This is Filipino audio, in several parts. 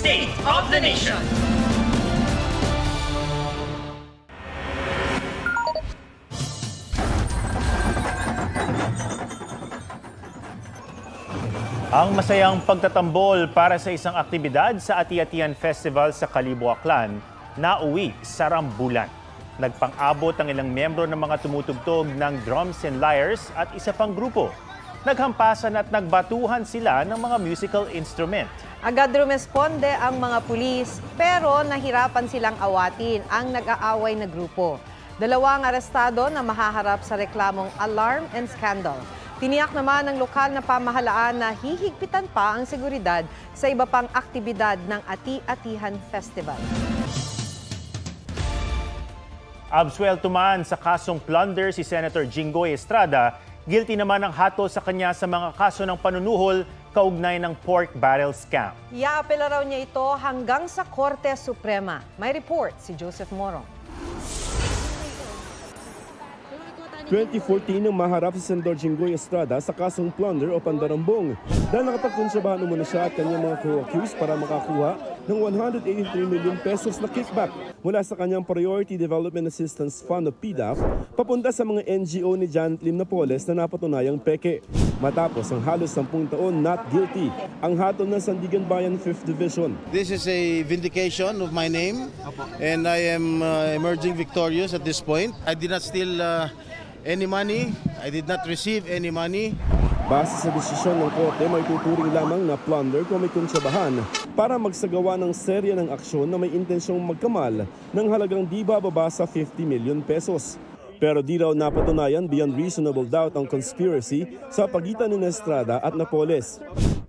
State of the Nation. Ang masayang pagtatambol para sa isang aktibidad sa Ati-Atian Festival sa Kalibo, Aklan, nauwi sa Rambulan. Nagpang-abot ang ilang miyembro ng mga tumutugtog ng Drums and Lyres at isa pang grupo. Naghampasan at nagbatuhan sila ng mga musical instrument. Agad rumesponde ang mga pulis pero nahirapan silang awatin ang nag-aaway na grupo. Dalawang arestado na mahaharap sa reklamong alarm and scandal. Tiniyak naman ng lokal na pamahalaan na hihigpitan pa ang seguridad sa iba pang aktibidad ng Ati-Atihan Festival. Absuelto man sa kasong plunder si Senator Jinggoy Estrada, guilty naman ang hatol sa kanya sa mga kaso ng panunuhol kaugnay ng pork barrel scam. Iaapela raw niya ito hanggang sa Korte Suprema. May report si Joseph Morong. 2014 nang maharap si Senador Jinggoy Estrada sa kasong plunder o pandarambong dahil nakapagkontrabaho muna siya at kanyang mga co-accused para makakuha ng 183 million pesos na kickback mula sa kanyang Priority Development Assistance Fund o PDAF papunta sa mga NGO ni Janet Lim Napoles na napatunayang peke. Matapos ang halos 10 taon not guilty ang hatol ng Sandigan Bayan 5th Division. This is a vindication of my name and I am emerging victorious at this point. I did not steal any money. I did not receive any money. Base sa desisyon ng korte, may tuturing lamang na plunder kung may kontrabahan para magsagawa ng serya ng aksyon na may intensyong magkamal ng halagang di bababa sa 50 million pesos. Pero di raw napatunayan beyond reasonable doubt ang conspiracy sa pagitan ni Estrada at Napoles.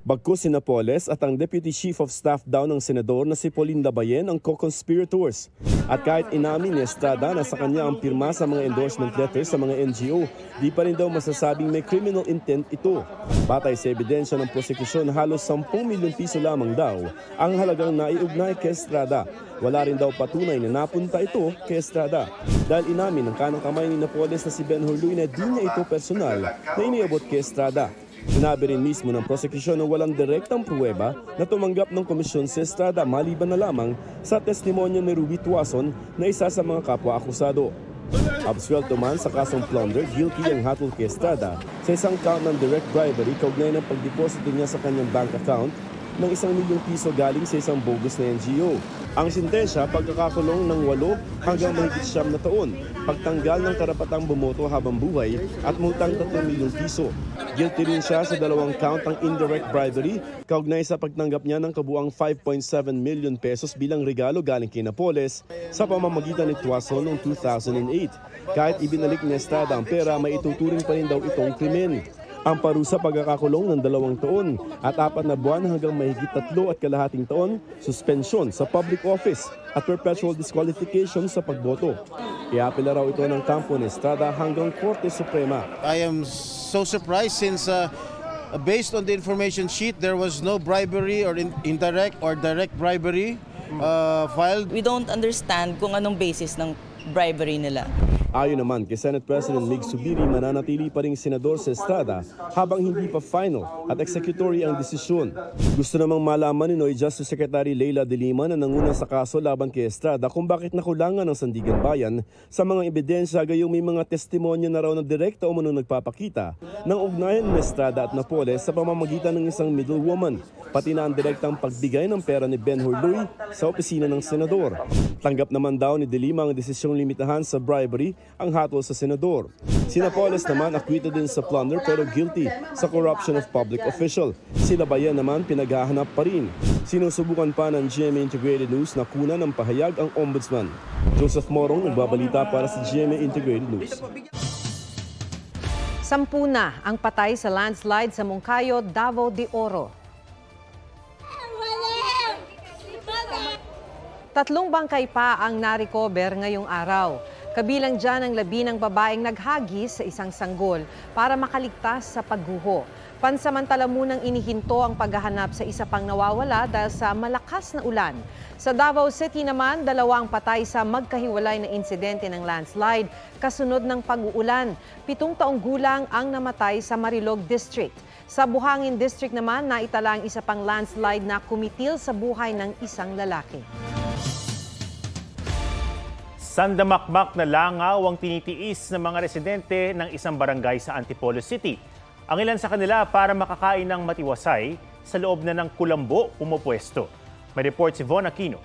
Bagkus si Napoles at ang Deputy Chief of Staff daw ng Senador na si Pauline Labayen ang co-conspirators. At kahit inamin ni Estrada na sa kanya ang pirma sa mga endorsement letters sa mga NGO, di pa rin daw masasabing may criminal intent ito. Batay sa ebidensya ng prosekusyon, halos 10 milyong piso lamang daw ang halagang naiugnay kay Estrada. Wala rin daw patunay na napunta ito kay Estrada. Dahil inamin ng kanang kamay ni Napoles na si Ben Hurluy na di niya ito personal na iniabot kay Estrada. Sinabi rin mismo ng prosekusyon na walang direktang pruweba na tumanggap ng komisyon si Estrada maliban na lamang sa testimonya ni Ruby Tuason na isa sa mga kapwa-akusado. Absuelto man sa kasong plunder, guilty ang hatol kay Estrada sa isang count ng direct bribery kaugnay ng pagdeposito niya sa kanyang bank account ng 1 milyong piso galing sa isang bogus na NGO. Ang sintensya, pagkakakulong ng 8 hanggang mahigit 9 na taon, pagtanggal ng karapatang bumoto habang buhay at multang 3 milyong piso. Guilty rin siya sa 2 count ng indirect bribery kaugnay sa pagtanggap niya ng kabuang 5.7 million pesos bilang regalo galing kay Napoles sa pamamagitan ni Tuason noong 2008. Kahit ibinalik ni Estrada ang pera, may ituturing pa rin daw itong krimen. Ang parusa pagkakakulong ng 2 taon at 4 na buwan hanggang mahigit 3.5 taon, suspensyon sa public office at perpetual disqualification sa pagboto. Iapela raw ito ng kampo ni Estrada hanggang Korte Suprema. I am so surprised since based on the information sheet, there was no bribery or indirect or direct bribery filed. We don't understand kung anong basis ng bribery nila. Ayon naman kay Senate President Mig Subiri, mananatili pa ring senador sa Estrada habang hindi pa final at executory ang desisyon. Gusto namang malaman ni Noy Justice Secretary Leila De Lima na nanguna sa kaso laban kay Estrada kung bakit nakulangan ng Sandigan Bayan sa mga ebidensya gayong may mga testimonya na raw na direkta o manong nagpapakita ng ugnayan ni Estrada at Napoles sa pamamagitan ng isang middlewoman, pati na ang direktang pagbigay ng pera ni Ben Hurluy sa opisina ng senador. Tanggap naman daw ni De Lima ang desisyong limitahan sa bribery ang hatol sa senador. Si Napoles naman acquitted din sa plunder pero guilty sa corruption of public official. Si Labayen naman pinaghahanap pa rin. Sinusubukan pa ng GMA Integrated News na kunan ng pahayag ang ombudsman. Joseph Morong, nagbabalita para sa GMA Integrated News. 10 na ang patay sa landslide sa Moncayo, Davao de Oro. 3 bangkay pa ang na-recover ngayong araw. Kabilang dyan ang 11 babaeng naghagis sa isang sanggol para makaligtas sa pagguho. Pansamantala munang inihinto ang paghahanap sa isa pang nawawala dahil sa malakas na ulan. Sa Davao City naman, 2 patay sa magkahiwalay na insidente ng landslide kasunod ng pag-uulan. 7 taong gulang ang namatay sa Marilog District. Sa Buhangin District naman, naitala ang isa pang landslide na kumitil sa buhay ng isang lalaki. Sandamakmak na langaw ang tinitiis ng mga residente ng isang barangay sa Antipolo City. Ang ilan sa kanila para makakain ng matiwasay sa loob na ng kulambo pumupwesto. May report si Von Aquino.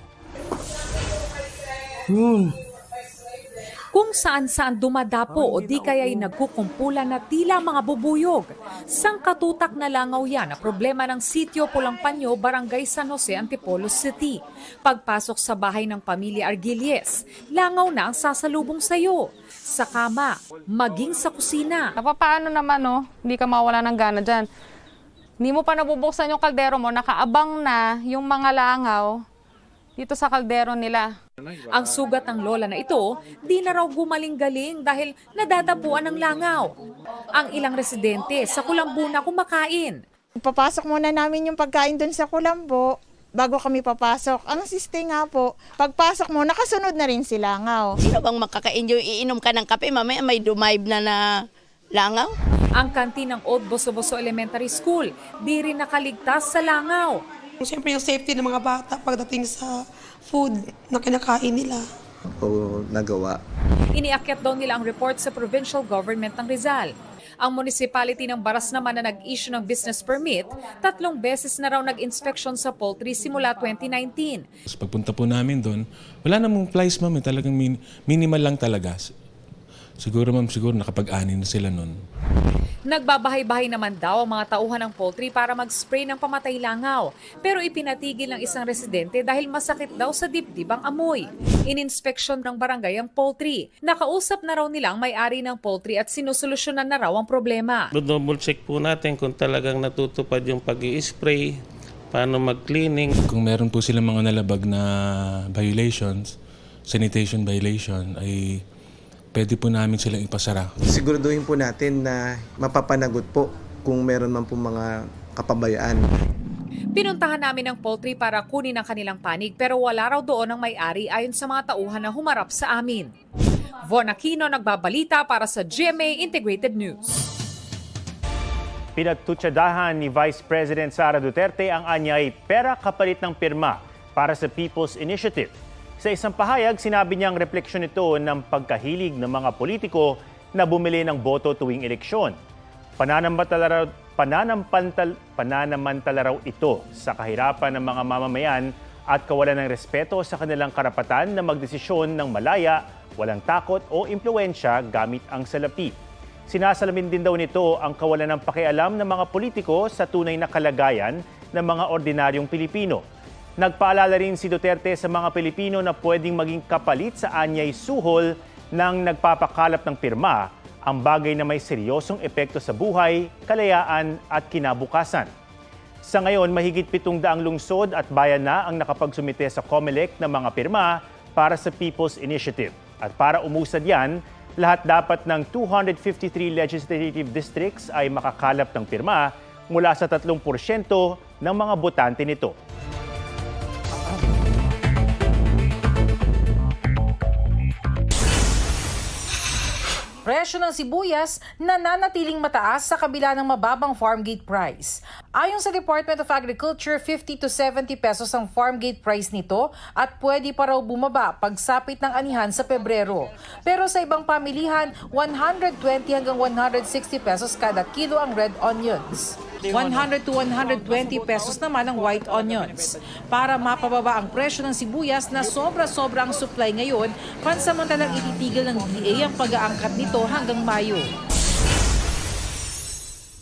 Kung saan-saan dumadapo o di kaya'y nagkukumpulan na tila mga bubuyog. Sangkatutak na langaw yan na problema ng Sitio Pulang Panyo, Barangay San Jose, Antipolo City. Pagpasok sa bahay ng pamilya Argilies, langaw na ang sasalubong sayo. Sa kama, maging sa kusina. Paano naman, no? Hindi ka mawala ng gana dyan. Hindi mo pa nabubuksan yung kaldero mo, nakaabang na yung mga langaw dito sa kaldero nila. Ang sugat ng lola na ito, di na raw gumaling-galing dahil nadadapuan ng langaw. Ang ilang residente sa kulambo na kumakain. Papasok muna namin yung pagkain doon sa kulambo bago kami papasok. Ang siste nga po, pagpasok mo, nakasunod na rin si langaw. Sino bang makaka-enjoy? Iinom ka ng kape, mamaya may dumayb na langaw? Ang kantin ng Old Boso-Boso Elementary School, di rin nakaligtas sa langaw. Siyempre yung safety ng mga bata pagdating sa food na kinakain nila. O nagawa. Iniakyat daw nila ang report sa provincial government ng Rizal. Ang municipality ng Baras naman na nag-issue ng business permit, 3 beses na raw nag-inspection sa poultry simula 2019. Pagpunta po namin doon, wala namang flies ma'am, talagang minimal lang talaga. Siguro nakapag-ani na sila noon. Nagbabahay-bahay naman daw ang mga tauhan ng poultry para mag-spray ng pamatay langaw. Pero ipinatigil ng isang residente dahil masakit daw sa dibdib ang amoy. Ininspeksyon ng barangay ang poultry. Nakausap na raw nila ang may-ari ng poultry at sinusolusyonan na raw ang problema. Double check po natin kung talagang natutupad yung pag-i-spray, paano mag-cleaning. Kung meron po silang mga nalabag na violations, sanitation violation, ay pwede po namin silang ipasara. Siguraduhin po natin na mapapanagot po kung meron man po mga kapabayaan. Pinuntahan namin ang poultry para kunin ang kanilang panig pero wala raw doon ang may-ari ayon sa mga tauhan na humarap sa amin. Von Aquino, nagbabalita para sa GMA Integrated News. Pinagtutsadahan ni Vice President Sara Duterte ang anyay pera kapalit ng pirma para sa People's Initiative. Sa isang pahayag, sinabi niyang refleksyon ito ng pagkahilig ng mga politiko na bumili ng boto tuwing eleksyon. Pananamantala raw ito sa kahirapan ng mga mamamayan at kawalan ng respeto sa kanilang karapatan na magdesisyon ng malaya, walang takot o impluwensya gamit ang salapi. Sinasalamin din daw nito ang kawalan ng pakialam ng mga politiko sa tunay na kalagayan ng mga ordinaryong Pilipino. Nagpaalala rin si Duterte sa mga Pilipino na pwedeng maging kapalit sa anyay suhol ng nagpapakalap ng pirma, ang bagay na may seryosong epekto sa buhay, kalayaan at kinabukasan. Sa ngayon, mahigit 700 lungsod at bayan na ang nakapagsumite sa COMELEC ng mga pirma para sa People's Initiative. At para umusad yan, lahat dapat ng 253 legislative districts ay makakalap ng pirma mula sa 3% ng mga botante nito. Presyo ng sibuyas nananatiling mataas sa kabila ng mababang farm gate price. Ayon sa Department of Agriculture, 50 to 70 pesos ang farm gate price nito at pwede pa raw bumaba pagsapit ng anihan sa Pebrero. Pero sa ibang pamilihan, 120 hanggang 160 pesos kada kilo ang red onions. 100 to 120 pesos naman ang white onions. Para mapababa ang presyo ng sibuyas na sobra-sobra ang supply ngayon, pansamantalang ititigil ng DA ang pag-aangkat nito hanggang Mayo.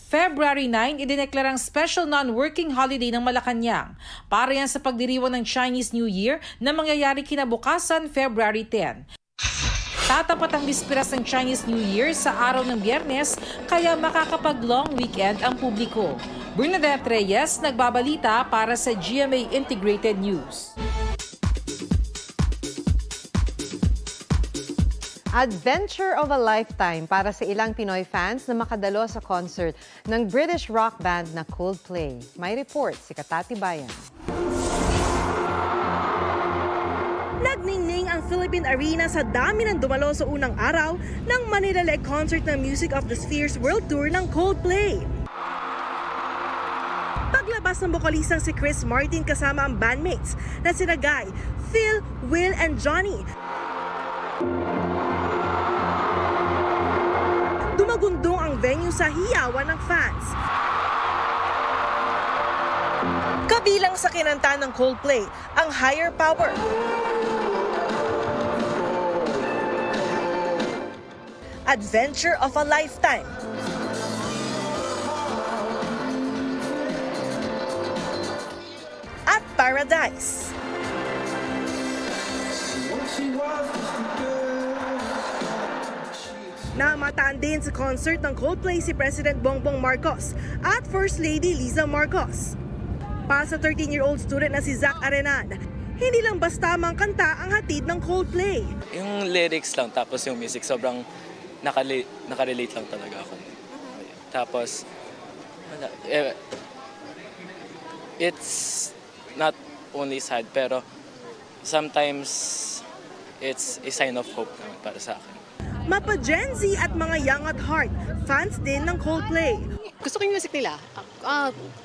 February 9, idineklarang special non-working holiday ng Malacanang. Para yan sa pagdiriwang ng Chinese New Year na mangyayari kinabukasan February 10. Tatapat ang bisperas ng Chinese New Year sa araw ng Biyernes, kaya makakapag-long weekend ang publiko. Bernadette Reyes, nagbabalita para sa GMA Integrated News. Adventure of a lifetime para sa ilang Pinoy fans na makadalo sa concert ng British rock band na Coldplay. May report si Katati Bayan. Nagningning ang Philippine Arena sa dami ng dumalo sa unang araw ng Manila-led concert ng Music of the Spheres World Tour ng Coldplay. Lumabas ang bokalistang si Chris Martin kasama ang bandmates na sina Guy, Phil, Will, and Johnny. Dumagundong ang venue sa hiyawan ng fans. Kabilang sa kinanta ng Coldplay, ang Higher Power. Adventure of a Lifetime. At Paradise. Namataan din sa concert ng Coldplay si President Bongbong Marcos at First Lady Liza Marcos. Para sa 13-year-old student na si Zach Arenan, hindi lang basta mang kanta ang hatid ng Coldplay. Yung lyrics lang tapos yung music, sobrang nakarelate lang talaga ako. Tapos, it's not only sad, pero sometimes it's a sign of hope naman para sa akin. Mapa Gen Z at mga young at heart, fans din ng Coldplay. Gusto ko yung music nila.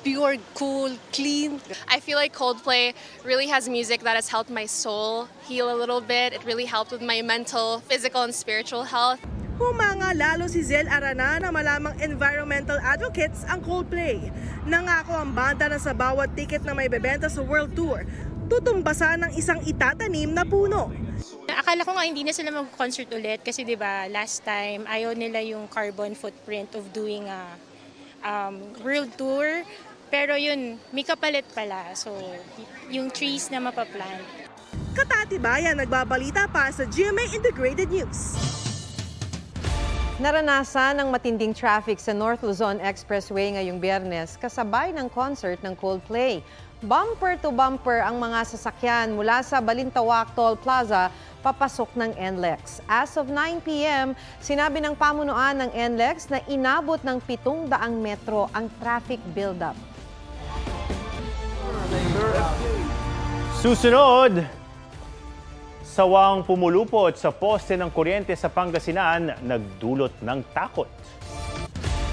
Pure, cool, clean. I feel like Coldplay really has music that has helped my soul heal a little bit. It really helped with my mental, physical, and spiritual health. Humanga lalo si Zel Arana na malamang environmental advocates ang Coldplay. Nangako ang banda na sa bawat ticket na may bebenta sa World Tour, tutumbasan ng isang itatanim na puno. Akala ko nga hindi na sila mag-concert ulit kasi 'di ba last time ayaw nila yung carbon footprint of doing a world tour, pero yun may kapalit pala, so yung trees na mapaplant. Katatibayan nagbabalita pa sa GMA Integrated News. Naranasan ng matinding traffic sa North Luzon Expressway ngayong Biyernes kasabay ng concert ng Coldplay. Bumper to bumper ang mga sasakyan mula sa Balintawak Toll Plaza papasok ng NLEX. As of 9 p.m., sinabi ng pamunuan ng NLEX na inabot ng 700 metro ang traffic buildup. Susunod, sawang pumulupot sa poste ng kuryente sa Pangasinan, nagdulot ng takot.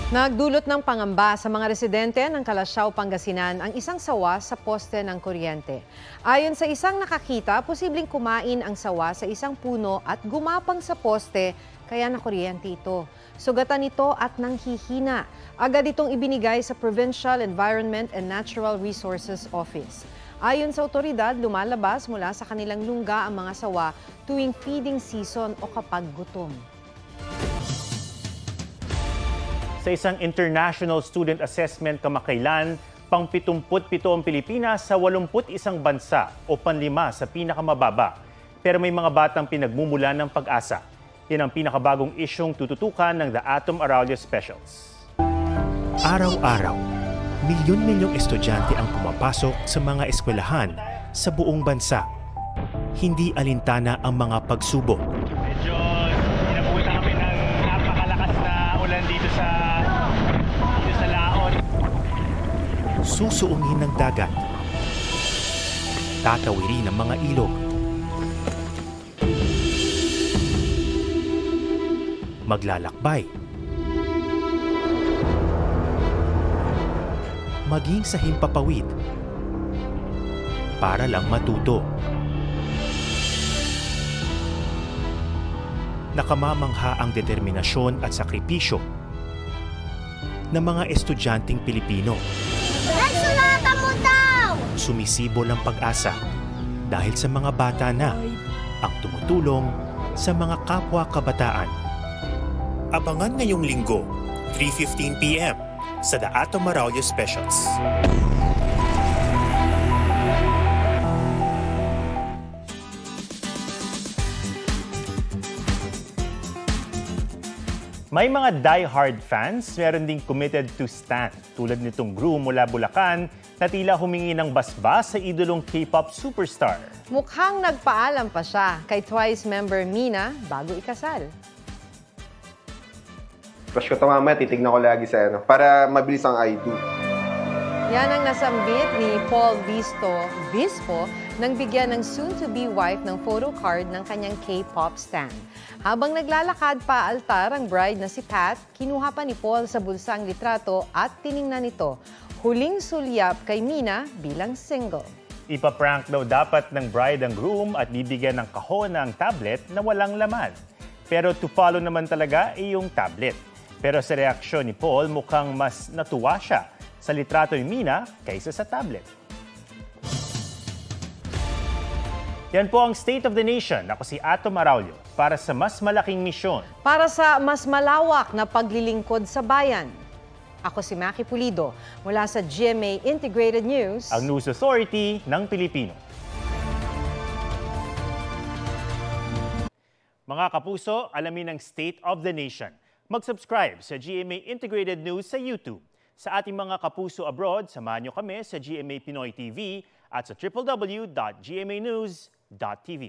Nagdulot ng pangamba sa mga residente ng Calasiao, Pangasinan ang isang sawa sa poste ng kuryente. Ayon sa isang nakakita, posibleng kumain ang sawa sa isang puno at gumapang sa poste, kaya nakuryente ito. Sugatan ito at nanghihina. Agad itong ibinigay sa Provincial Environment and Natural Resources Office. Ayon sa otoridad, lumalabas mula sa kanilang lungga ang mga sawa tuwing feeding season o kapag gutom. Sa isang international student assessment kamakailan, pang-77 ang Pilipinas sa 81 bansa o panlima sa pinakamababa. Pero may mga batang pinagmumulan ng pag-asa. Yan ang pinakabagong isyong tututukan ng The Atom Aralio Specials. Araw-araw, milyon-milyong estudyante ang pumapasok sa mga eskwelahan sa buong bansa. Hindi alintana ang mga pagsubok. Medyo inabutan kami ng napakalakas na ulan dito sa Laon. Susuungin ng dagat. Tatawirin ng mga ilog. Maglalakbay. Maging sa himpapawid. Para lang matuto. Nakamamangha ang determinasyon at sakripisyo ng mga estudyanteng Pilipino. Nagsulatan mo daw! Sumisibol ang pag-asa dahil sa mga bata na ang tumutulong sa mga kapwa kabataan. Abangan ngayong linggo, 3:15 p.m. sa The Atom Aralio Specials. May mga die-hard fans, meron ding committed to stand. Tulad nitong Gru mula Bulacan na tila humingi ng basbas sa idolong K-pop superstar. Mukhang nagpaalam pa siya kay Twice member Mina bago ikasal. Crush ko ito mamaya, titignan ko lagi sa para mabilis ang I do. Yan ang nasambit ni Paul Vispo nang bigyan ng soon-to-be wife ng photo card ng kanyang K-pop stan. Habang naglalakad pa altar ang bride na si Pat, kinuha pa ni Paul sa bulsa ang litrato at tiningnan ito. huling sulyap kay Mina bilang single. Ipaprank daw dapat ng bride ang groom at bibigyan ng kahon ng tablet na walang laman. Pero to follow naman talaga ay yung tablet. Pero sa reaksyon ni Paul, mukhang mas natuwa siya sa litrato ni Mina kaysa sa tablet. Yan po ang State of the Nation. Ako si Ato Maraulio para sa mas malaking misyon. Para sa mas malawak na paglilingkod sa bayan. Ako si Maki Pulido mula sa GMA Integrated News. Ang News Authority ng Pilipino. Mga kapuso, alamin ang State of the Nation. Mag-subscribe sa GMA Integrated News sa YouTube. Sa ating mga kapuso abroad, samahan nyo kami sa GMA Pinoy TV at sa www.gmanews.tv.